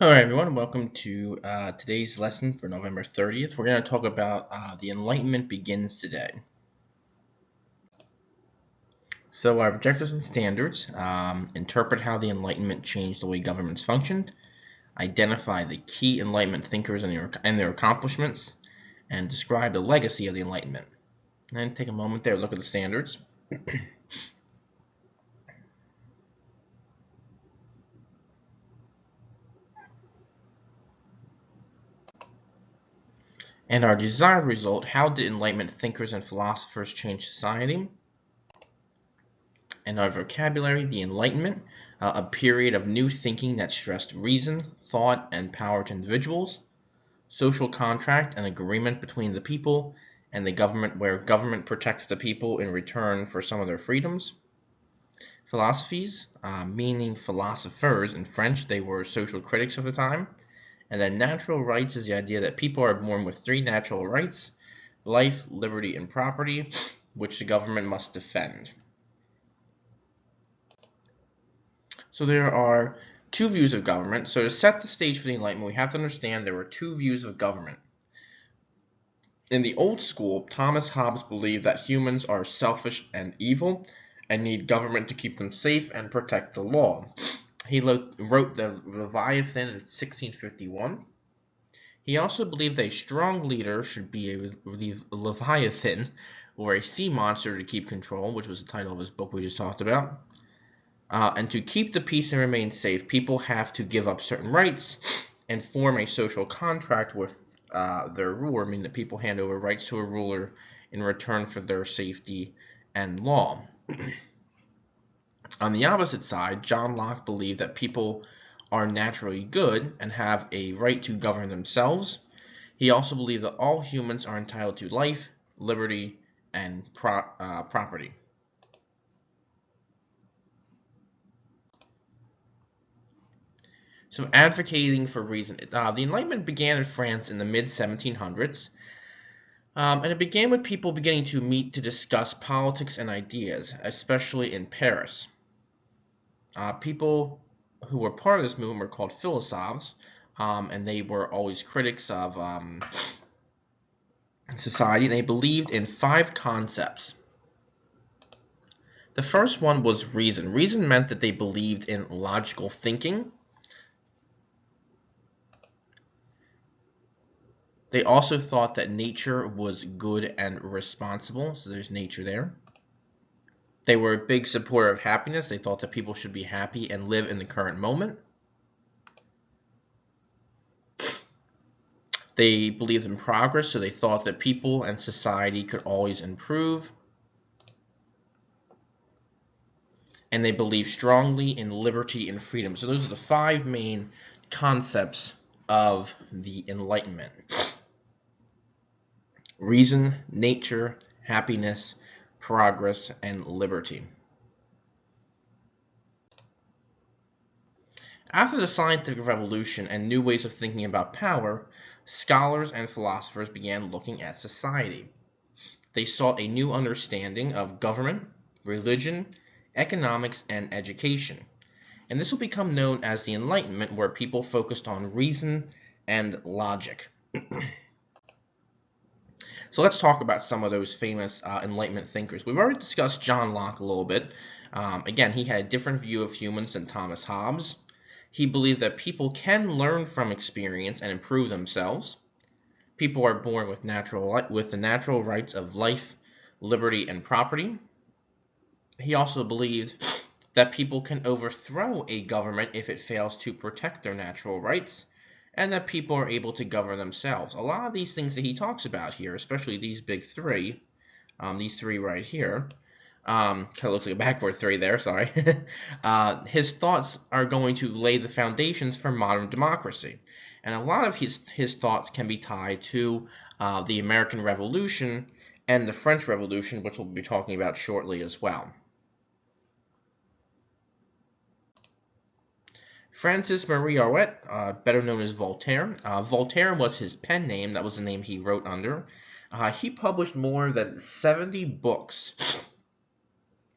Hello everyone, welcome to today's lesson for November 30th. We're going to talk about the Enlightenment Begins today. So our objectives and standards, interpret how the Enlightenment changed the way governments functioned, identify the key Enlightenment thinkers and their accomplishments, and describe the legacy of the Enlightenment. And take a moment there, look at the standards. And our desired result, how did Enlightenment thinkers and philosophers change society? And our vocabulary, the Enlightenment, a period of new thinking that stressed reason, thought, and power to individuals, social contract, an agreement between the people and the government where government protects the people in return for some of their freedoms. Philosophies, meaning philosophers in French, they were social critics of the time. And then natural rights is the idea that people are born with three natural rights: life, liberty, and property, which the government must defend. So there are two views of government. So to set the stage for the Enlightenment, we have to understand there were two views of government. In the old school, Thomas Hobbes believed that humans are selfish and evil and need government to keep them safe and protect the law. He wrote the Leviathan in 1651. He also believed that a strong leader should be a Leviathan, or a sea monster, to keep control, which was the title of his book we just talked about. And to keep the peace and remain safe, people have to give up certain rights and form a social contract with their ruler, meaning that people hand over rights to a ruler in return for their safety and law. On the opposite side, John Locke believed that people are naturally good and have a right to govern themselves. He also believed that all humans are entitled to life, liberty, and property. So advocating for reason. The Enlightenment began in France in the mid-1700s, and it began with people beginning to meet to discuss politics and ideas, especially in Paris. People who were part of this movement were called philosophes, and they were always critics of society. They believed in 5 concepts. The first one was reason. Reason meant that they believed in logical thinking. They also thought that nature was good and responsible, so there's nature there. They were a big supporter of happiness. They thought that people should be happy and live in the current moment. They believed in progress, so they thought that people and society could always improve. And they believed strongly in liberty and freedom. So those are the 5 main concepts of the Enlightenment: reason, nature, happiness, progress, and liberty. After the scientific revolution and new ways of thinking about power, scholars and philosophers began looking at society. They sought a new understanding of government, religion, economics, and education. And this will become known as the Enlightenment, where people focused on reason and logic. So let's talk about some of those famous Enlightenment thinkers. We've already discussed John Locke a little bit. Again, he had a different view of humans than Thomas Hobbes. He believed that people can learn from experience and improve themselves. People are born with the natural rights of life, liberty, and property. He also believed that people can overthrow a government if it fails to protect their natural rights, and that people are able to govern themselves. A lot of these things that he talks about here, especially these big 3, these 3 right here, kind of looks like a backward 3 there, sorry. His thoughts are going to lay the foundations for modern democracy. And a lot of his thoughts can be tied to the American Revolution and the French Revolution, which we'll be talking about shortly as well. Francis Marie Arouet, better known as Voltaire. Voltaire was his pen name. That was the name he wrote under. He published more than 70 books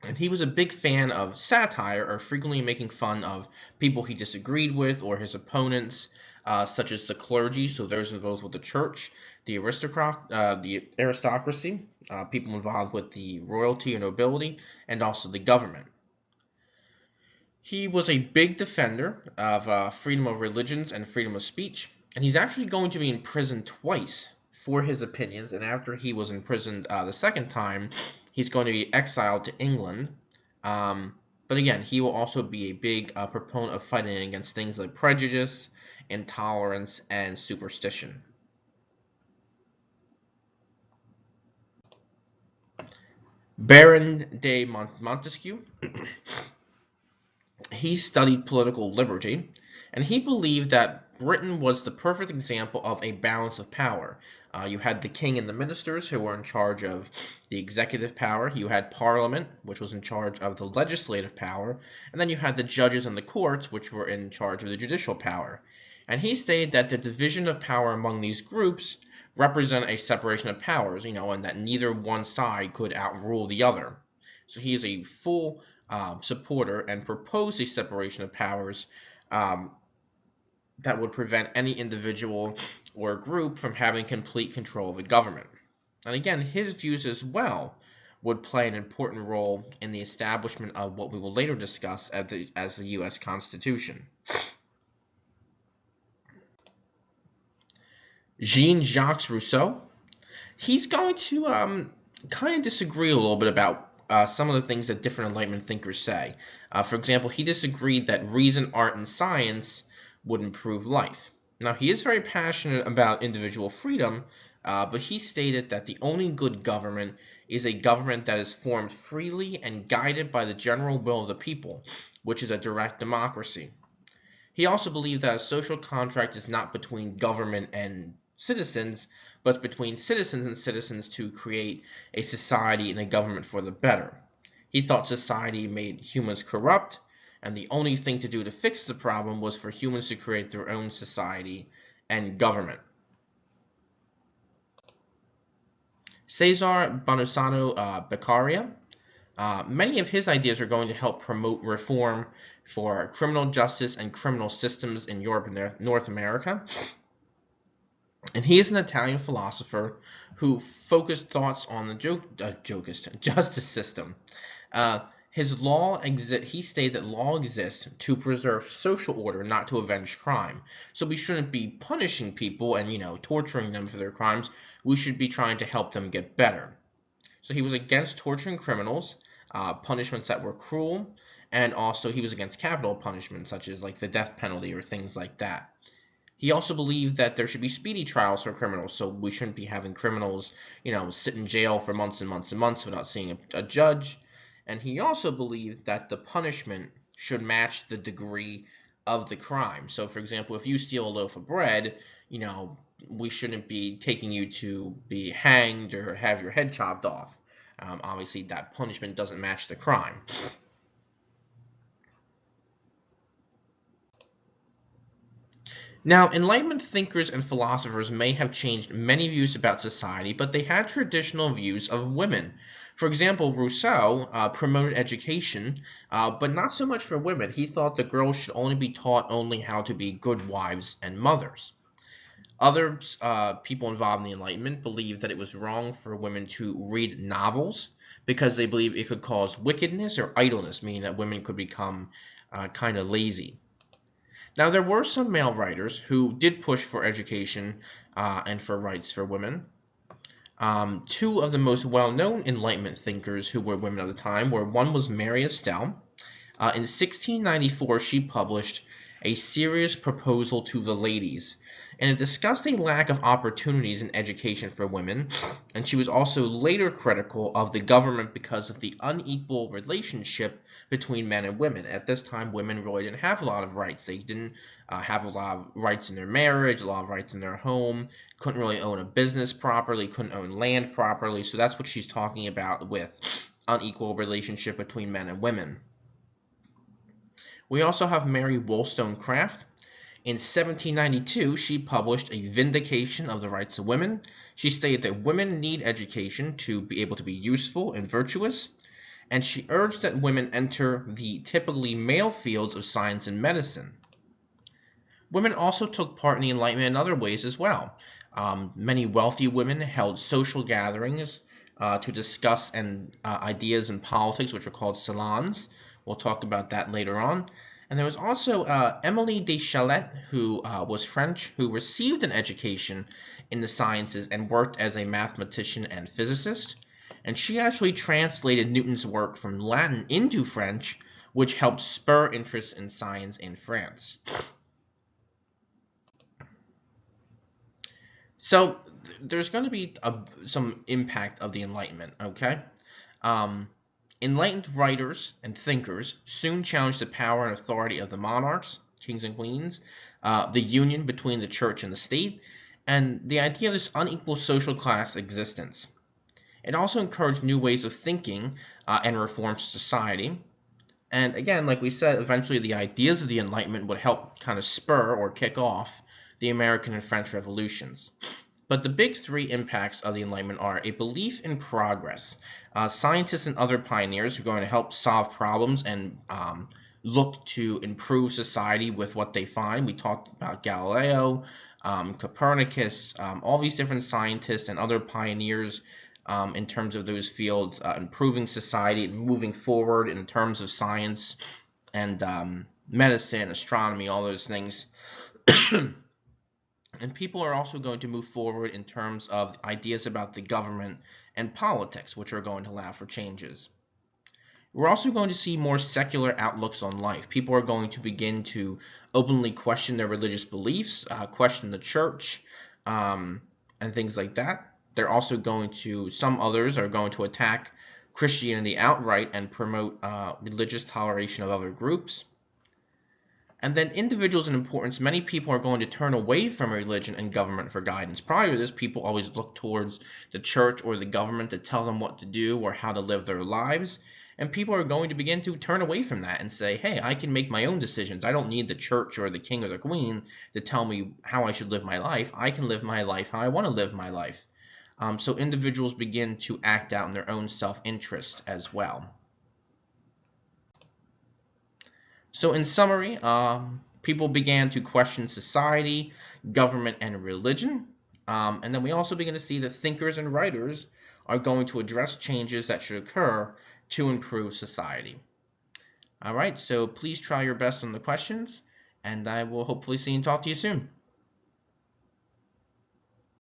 And he was a big fan of satire, or frequently making fun of people he disagreed with or his opponents, such as the clergy, so those involved with the church, the aristocracy, people involved with the royalty or nobility, and also the government. He was a big defender of freedom of religions and freedom of speech, and he's actually going to be imprisoned twice for his opinions. And after he was imprisoned the second time, he's going to be exiled to England. But again, he will also be a big proponent of fighting against things like prejudice, intolerance, and superstition. Baron de Montesquieu. He studied political liberty, and he believed that Britain was the perfect example of a balance of power. You had the king and the ministers who were in charge of the executive power. You had Parliament, which was in charge of the legislative power. And then you had the judges and the courts, which were in charge of the judicial power. And he stated that the division of power among these groups represent a separation of powers, and that neither one side could outrule the other. So he is a full supporter and proposed a separation of powers that would prevent any individual or group from having complete control of the government. And again, his views as well would play an important role in the establishment of what we will later discuss as the U.S. Constitution. Jean-Jacques Rousseau, he's going to kind of disagree a little bit about some of the things that different Enlightenment thinkers say. For example, he disagreed that reason, art, and science would improve life. Now, he is very passionate about individual freedom, but he stated that the only good government is a government that is formed freely and guided by the general will of the people, which is a direct democracy. He also believed that a social contract is not between government and citizens, but between citizens and citizens to create a society and a government for the better. He thought society made humans corrupt, and the only thing to do to fix the problem was for humans to create their own society and government. Cesar Bonusano Beccaria. Many of his ideas are going to help promote reform for criminal justice and criminal systems in Europe and North America. And he is an Italian philosopher who focused thoughts on the justice system. He stated that law exists to preserve social order, not to avenge crime. So we shouldn't be punishing people and torturing them for their crimes. We should be trying to help them get better. So he was against torturing criminals, punishments that were cruel, and also he was against capital punishment, such as like the death penalty or things like that. He also believed that there should be speedy trials for criminals, so we shouldn't be having criminals, sit in jail for months and months and months without seeing a judge. And he also believed that the punishment should match the degree of the crime. So, for example, if you steal a loaf of bread, we shouldn't be taking you to be hanged or have your head chopped off. Obviously, that punishment doesn't match the crime. Now, Enlightenment thinkers and philosophers may have changed many views about society, but they had traditional views of women. For example, Rousseau promoted education, but not so much for women. He thought the girls should only be taught how to be good wives and mothers. Other people involved in the Enlightenment believed that it was wrong for women to read novels because they believed it could cause wickedness or idleness, meaning that women could become kind of lazy. Now, there were some male writers who did push for education and for rights for women. Two of the most well-known Enlightenment thinkers who were women at the time one was Mary Estelle. In 1694, she published A Serious Proposal to the Ladies, and it discussed a lack of opportunities in education for women, and she was also later critical of the government because of the unequal relationship between men and women. At this time, women really didn't have a lot of rights. They didn't have a lot of rights in their marriage, a lot of rights in their home, couldn't really own a business properly, couldn't own land properly, so that's what she's talking about with unequal relationship between men and women. We also have Mary Wollstonecraft. In 1792, she published A Vindication of the Rights of Women. She stated that women need education to be able to be useful and virtuous, and she urged that women enter the typically male fields of science and medicine. Women also took part in the Enlightenment in other ways as well. Many wealthy women held social gatherings to discuss ideas and politics, which are called salons. We'll talk about that later on. And there was also Émilie de Chalette, who was French, who received an education in the sciences and worked as a mathematician and physicist. And she actually translated Newton's work from Latin into French, which helped spur interest in science in France. So there's going to be some impact of the Enlightenment, okay? Um, Enlightened writers and thinkers soon challenged the power and authority of the monarchs, kings and queens, the union between the church and the state, and the idea of this unequal social class existence. It also encouraged new ways of thinking and reformed society. And again, like we said, eventually the ideas of the Enlightenment would help kind of spur or kick off the American and French revolutions. But the big three impacts of the Enlightenment are a belief in progress. Scientists and other pioneers are going to help solve problems and look to improve society with what they find. We talked about Galileo, Copernicus, all these different scientists and other pioneers in terms of those fields, improving society and moving forward in terms of science and medicine, astronomy, all those things. And people are also going to move forward in terms of ideas about the government and politics, which are going to allow for changes. We're also going to see more secular outlooks on life. People are going to begin to openly question their religious beliefs, question the church, and things like that. They're also going to, some others are going to attack Christianity outright and promote religious toleration of other groups. And then individuals in importance, many people are going to turn away from religion and government for guidance. Prior to this, people always look towards the church or the government to tell them what to do or how to live their lives. And people are going to begin to turn away from that and say, hey, I can make my own decisions. I don't need the church or the king or the queen to tell me how I should live my life. I can live my life how I want to live my life. So individuals begin to act out in their own self-interest as well. So in summary, people began to question society, government, and religion. And then we also begin to see that thinkers and writers are going to address changes that should occur to improve society. All right, so please try your best on the questions, and I will hopefully see and talk to you soon.